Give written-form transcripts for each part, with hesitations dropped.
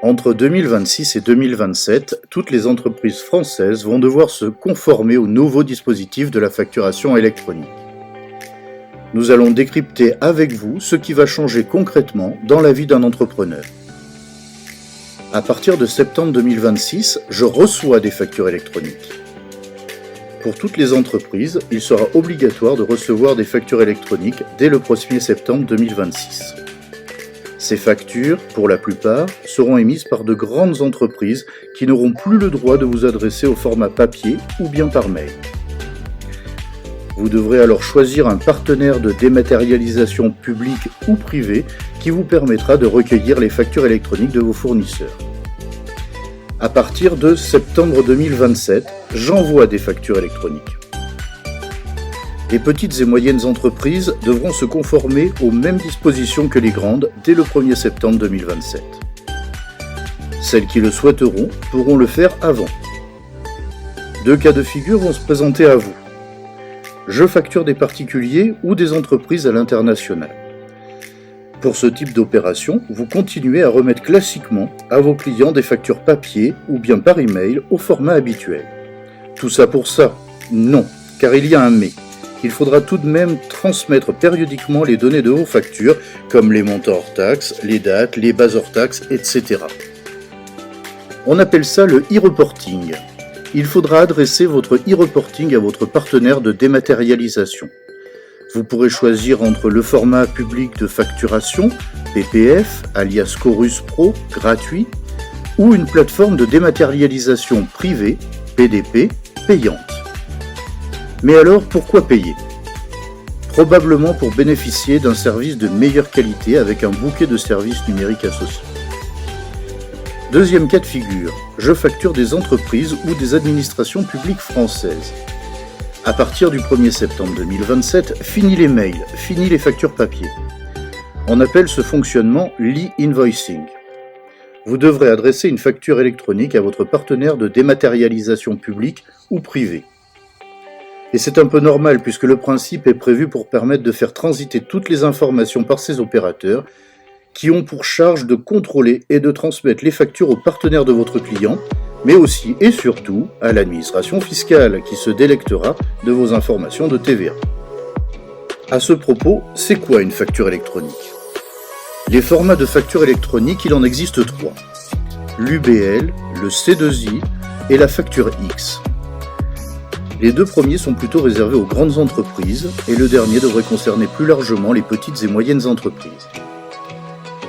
Entre 2026 et 2027, toutes les entreprises françaises vont devoir se conformer au nouveau dispositif de la facturation électronique. Nous allons décrypter avec vous ce qui va changer concrètement dans la vie d'un entrepreneur. À partir de septembre 2026, je reçois des factures électroniques. Pour toutes les entreprises, il sera obligatoire de recevoir des factures électroniques dès le 1er septembre 2026. Ces factures, pour la plupart, seront émises par de grandes entreprises qui n'auront plus le droit de vous adresser au format papier ou bien par mail. Vous devrez alors choisir un partenaire de dématérialisation publique ou privée qui vous permettra de recueillir les factures électroniques de vos fournisseurs. À partir de septembre 2027, j'envoie des factures électroniques. Les petites et moyennes entreprises devront se conformer aux mêmes dispositions que les grandes dès le 1er septembre 2027. Celles qui le souhaiteront pourront le faire avant. Deux cas de figure vont se présenter à vous. Je facture des particuliers ou des entreprises à l'international. Pour ce type d'opération, vous continuez à remettre classiquement à vos clients des factures papier ou bien par email au format habituel. Tout ça pour ça? Non, car il y a un mais. Il faudra tout de même transmettre périodiquement les données de vos factures, comme les montants hors taxes, les dates, les bases hors taxes, etc. On appelle ça le e-reporting. Il faudra adresser votre e-reporting à votre partenaire de dématérialisation. Vous pourrez choisir entre le format public de facturation, PPF, alias Chorus Pro, gratuit, ou une plateforme de dématérialisation privée, PDP, payante. Mais alors, pourquoi payer? Probablement pour bénéficier d'un service de meilleure qualité avec un bouquet de services numériques associés. Deuxième cas de figure, je facture des entreprises ou des administrations publiques françaises. À partir du 1er septembre 2027, fini les mails, fini les factures papier. On appelle ce fonctionnement l'e-invoicing. Vous devrez adresser une facture électronique à votre partenaire de dématérialisation publique ou privée. Et c'est un peu normal puisque le principe est prévu pour permettre de faire transiter toutes les informations par ces opérateurs qui ont pour charge de contrôler et de transmettre les factures aux partenaires de votre client, mais aussi et surtout à l'administration fiscale qui se délectera de vos informations de TVA. À ce propos, c'est quoi une facture électronique? Les formats de facture électronique, il en existe trois. L'UBL, le C2I et la facture X. Les deux premiers sont plutôt réservés aux grandes entreprises et le dernier devrait concerner plus largement les petites et moyennes entreprises.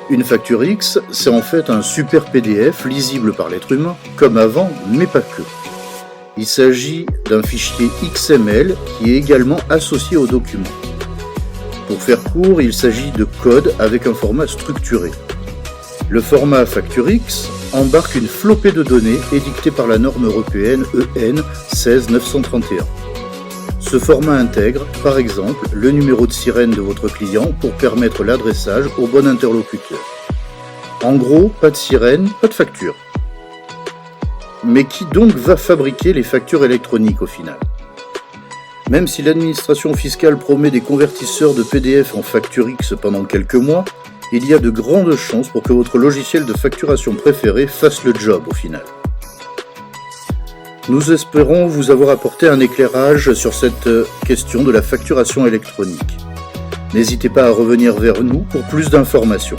Une facture X, c'est en fait un super PDF lisible par l'être humain, comme avant, mais pas que. Il s'agit d'un fichier XML qui est également associé au document. Pour faire court, il s'agit de code avec un format structuré. Le format facture X embarque une flopée de données édictée par la norme européenne EN 16931. Ce format intègre, par exemple, le numéro de sirène de votre client pour permettre l'adressage au bon interlocuteur. En gros, pas de sirène, pas de facture. Mais qui donc va fabriquer les factures électroniques au final? Même si l'administration fiscale promet des convertisseurs de PDF en facture X pendant quelques mois, il y a de grandes chances pour que votre logiciel de facturation préféré fasse le job au final. Nous espérons vous avoir apporté un éclairage sur cette question de la facturation électronique. N'hésitez pas à revenir vers nous pour plus d'informations.